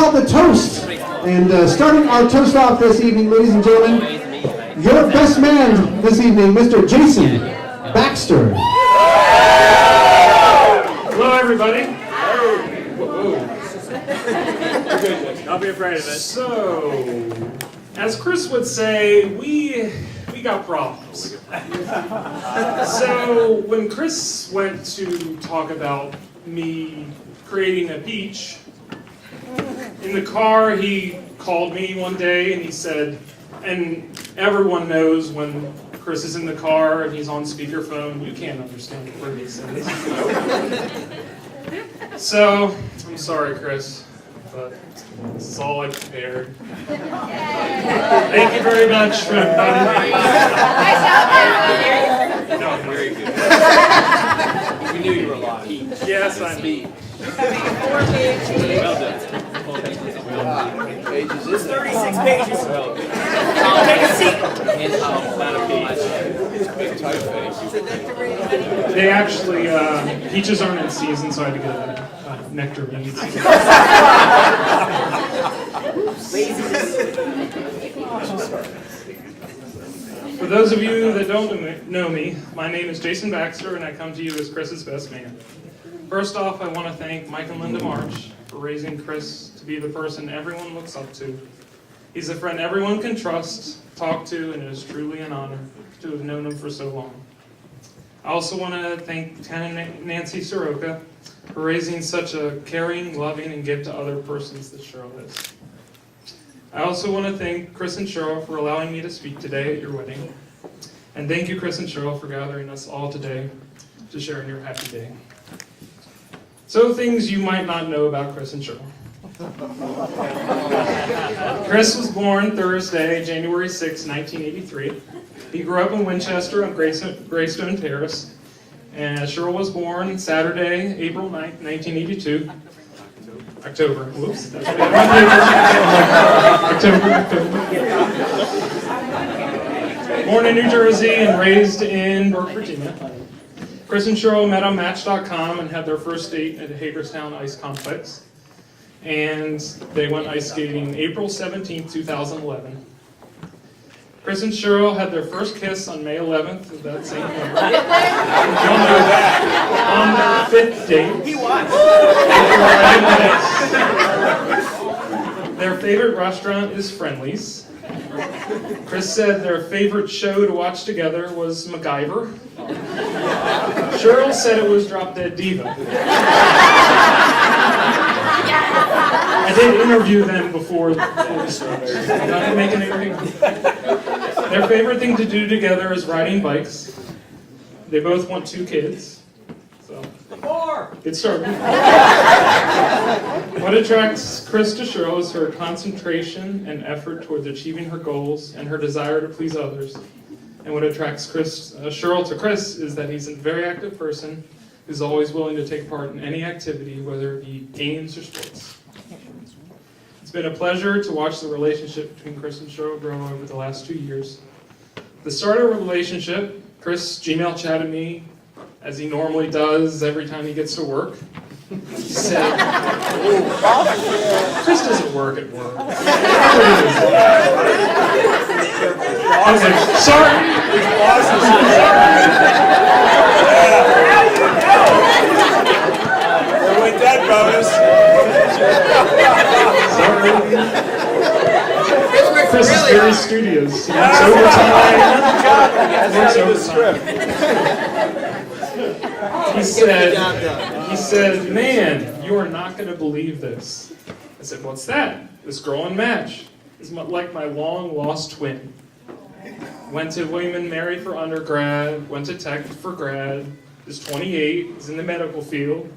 called The Toast. And starting our toast off this evening, ladies and gentlemen, your best man this evening, Mr. Jason Baxter. Hello, everybody. Don't be afraid of it. So, as Chris would say, we got problems. So, when Chris went to talk about me creating a peach, in the car he called me one day and he said, and everyone knows when Chris is in the car and he's on speakerphone, you can't understand a word he says. So, I'm sorry, Chris, but this is all I prepared. Thank you very much for inviting me. No, very good. We knew you were alive. Yes, I know. Well done. Pages is 36 pages. Well done. Take a seat. And not a page. Big typeface. They actually, peaches aren't in season, so I had to get nectarines. For those of you that don't know me, my name is Jason Baxter, and I come to you as Chris's best man. First off, I want to thank Mike and Linda March for raising Chris to be the person everyone looks up to. He's a friend everyone can trust, talk to, and it is truly an honor to have known him for so long. I also want to thank Lieutenant Nancy Soroka for raising such a caring, loving, and give-to-other persons that Cheryl is. I also want to thank Chris and Cheryl for allowing me to speak today at your wedding. And thank you, Chris and Cheryl, for gathering us all today to share in your happy day. So, things you might not know about Chris and Cheryl. Chris was born Thursday, January 6, 1983. He grew up in Winchester on Greystone Terrace. And Cheryl was born Saturday, April 9th, 1982. October. Whoops. That's what October. Born in New Jersey and raised in Burke, Virginia. Chris and Cheryl met on Match.com and had their first date at the Hagerstown Ice Complex. And they went ice skating April 17, 2011. Chris and Cheryl had their first kiss on May 11th of that same year. On their fifth date. He watched. Their favorite restaurant is Friendly's. Chris said their favorite show to watch together was MacGyver. Cheryl said it was Drop Dead Diva. I did interview them before this started. Not making anything. Their favorite thing to do together is riding bikes. They both want 2 kids. So, get started. What attracts Chris to Cheryl is her concentration and effort towards achieving her goals and her desire to please others. And what attracts Cheryl to Chris is that he's a very active person who's always willing to take part in any activity, whether it be games or sports. It's been a pleasure to watch the relationship between Chris and Cheryl grow over the last 2 years. The start of the relationship, Chris Gmail chatted me, as he normally does every time he gets to work. He said, Chris doesn't work at work. Okay, sorry. With that bonus. Chris is very studious. He works overtime. He said, man, you are not going to believe this. I said, what's that? This girl in Match is like my long-lost twin. Went to William & Mary for undergrad, went to Tech for grad, is 28, is in the medical field,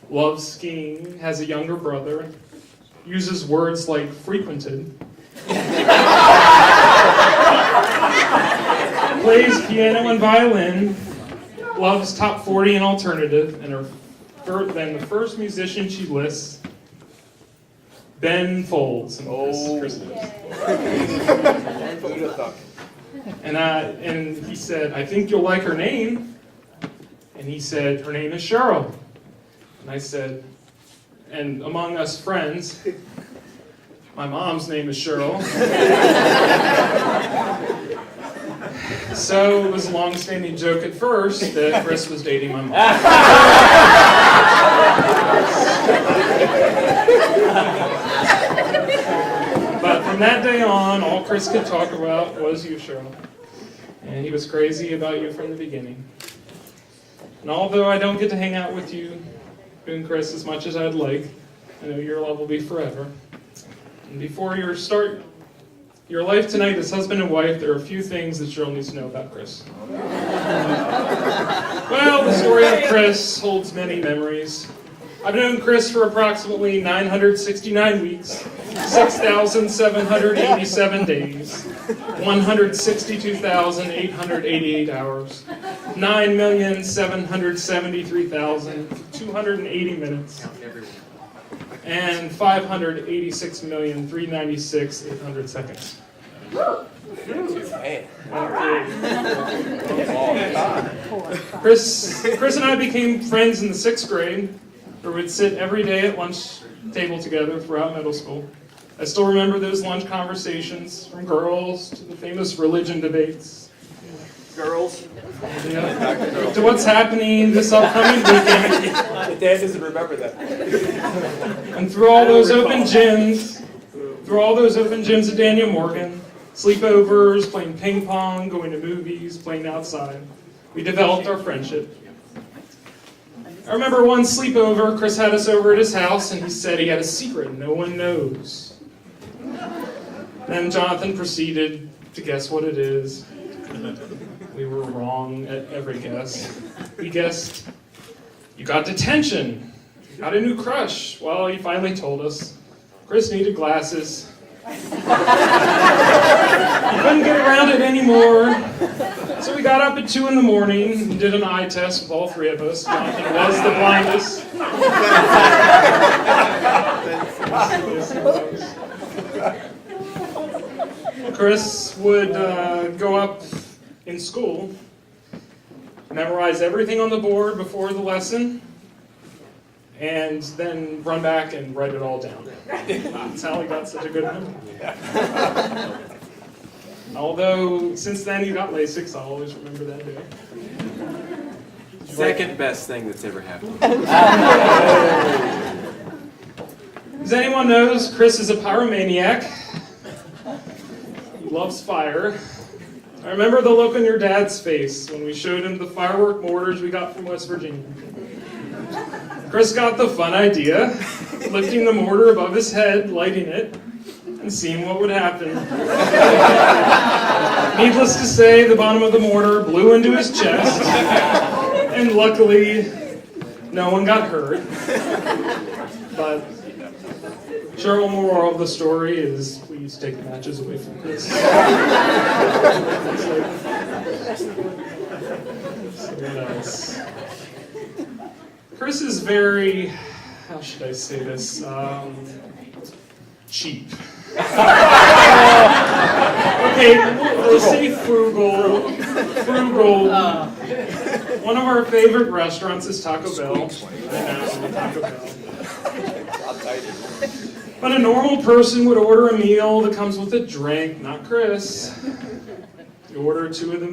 loves skiing, has a younger brother, uses words like frequented, plays piano and violin, loves top 40 and alternative, and then the first musician she lists, Ben Folds. And he said, I think you'll like her name. And he said, her name is Cheryl. And I said, and among us friends, My mom's name is Cheryl. So it was a long-standing joke at first that Chris was dating my mom. But from that day on, all Chris could talk about was you, Cheryl. And he was crazy about you from the beginning. And although I don't get to hang out with you and Chris as much as I'd like, I know your love will be forever. And before you start your life tonight as husband and wife, there are a few things that Cheryl needs to know about Chris. Well, the story of Chris holds many memories. I've known Chris for approximately 969 weeks, 6,787 days, 162,888 hours, 9,773,280 minutes, and 586,396,800 seconds. Chris and I became friends in the 6th grade, where we'd sit every day at lunch table together throughout middle school. I still remember those lunch conversations, from girls to the famous religion debates. Girls. Yeah. To what's happening this upcoming weekend. My dad doesn't remember that. And through all those open gyms at Daniel Morgan, sleepovers, playing ping pong, going to movies, playing outside, we developed our friendship. I remember one sleepover, Chris had us over at his house, and he said he had a secret no one knows. Then Jonathan proceeded to guess what it is. We were wrong at every guess. We guessed, you got detention, you got a new crush. Well, he finally told us, Chris needed glasses. He couldn't get around it anymore. So we got up at 2 in the morning and did an eye test with all 3 of us. Jonathan was the blindest. Chris would go up in school, memorize everything on the board before the lesson, and then run back and write it all down. That's how he got such a good memory. Although, since then he got LASIK, I'll always remember that day. Second best thing that's ever happened. As anyone knows, Chris is a pyromaniac. He loves fire. I remember the look on your dad's face when we showed him the firework mortars we got from West Virginia. Chris got the fun idea, lifting the mortar above his head, lighting it, and seeing what would happen. Needless to say, the bottom of the mortar blew into his chest, and luckily, no one got hurt. But Cheryl, moral of the story is please take the matches away from Chris. So what else? Chris is very, how should I say this, cheap. Okay, let's say frugal. One of our favorite restaurants is Taco Bell. I know, Taco Bell. But a normal person would order a meal that comes with a drink, not Chris. You order two of the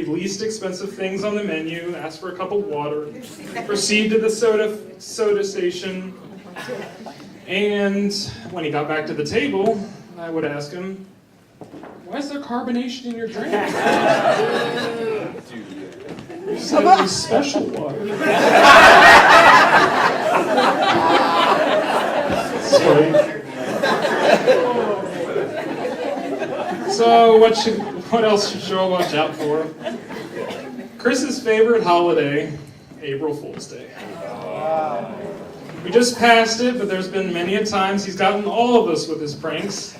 least expensive things on the menu, ask for a cup of water, proceed to the soda station, and when he got back to the table, I would ask him, why is there carbonation in your drink? You said it was special water. So what else should Cheryl watch out for? Chris's favorite holiday, April Fool's Day. We just passed it, but there's been many a times he's gotten all of us with his pranks.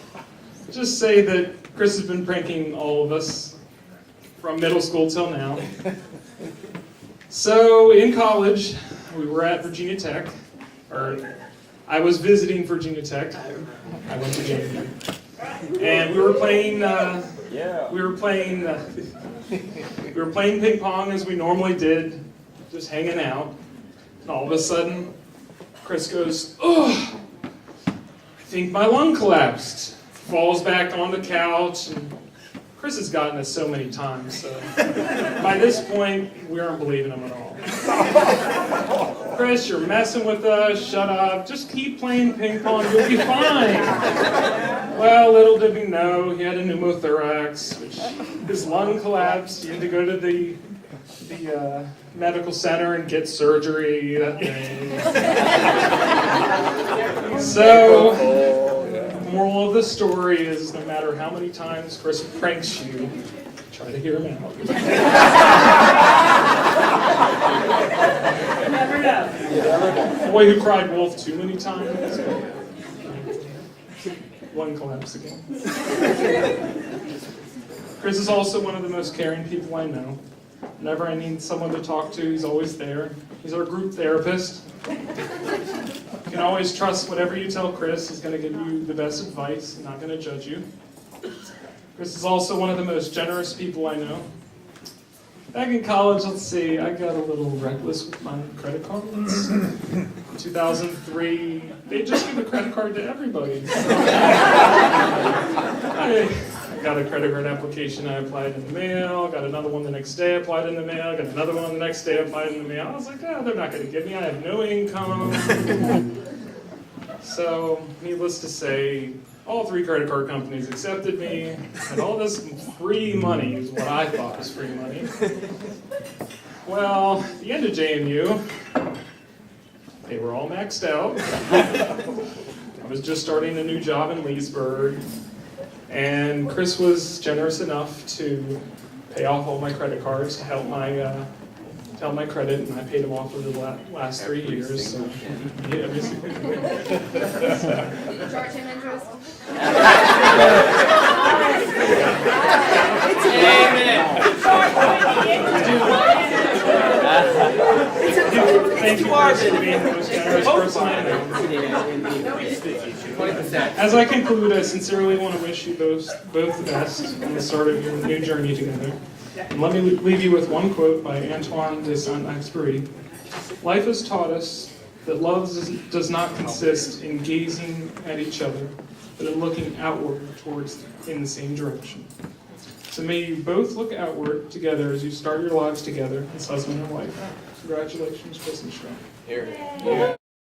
Just say that Chris has been pranking all of us from middle school till now. So in college, we were at Virginia Tech, or I was visiting Virginia Tech. I went to JV. And we were playing ping pong as we normally did, just hanging out. And all of a sudden, Chris goes, "Oh, I think my lung collapsed. Falls back on the couch, and Chris has gotten us so many times, so by this point, we aren't believing him at all. Chris, you're messing with us, shut up, just keep playing ping pong, you'll be fine. Well, little did we know, he had a pneumothorax, which his lung collapsed, he had to go to the medical center and get surgery that day. So, moral of the story is no matter how many times Chris pranks you, try to hear him out. Never know. The boy who cried wolf too many times. One collapse again. Chris is also one of the most caring people I know. Whenever I need someone to talk to, he's always there. He's our group therapist. You can always trust whatever you tell Chris. He's going to give you the best advice. He's not going to judge you. Chris is also one of the most generous people I know. Back in college, let's see, I got a little reckless with my credit cards. In 2003, they just give a credit card to everybody. So I got a credit card application, I applied in the mail, got another one the next day, applied in the mail, got another one the next day, applied in the mail. I was like, oh, they're not going to give me, I have no income. So, needless to say, all 3 credit card companies accepted me, and all this free money is what I thought was free money. Well, at the end of JMU, they were all maxed out. I was just starting a new job in Leesburg, and Chris was generous enough to pay off all my credit cards to help my credit, and I paid him off over the last 3 years. So, yeah, basically. Charge him interest. Thank you, Chris, for being the most generous person I know. As I conclude, I sincerely want to wish you both the best on the start of your new journey together. And let me leave you with one quote by Man Jason Baxter. Life has taught us that love does not consist in gazing at each other, but in looking outward in the same direction. So may you both look outward together as you start your lives together as husband and wife. Congratulations, Chris and Cheryl. Here.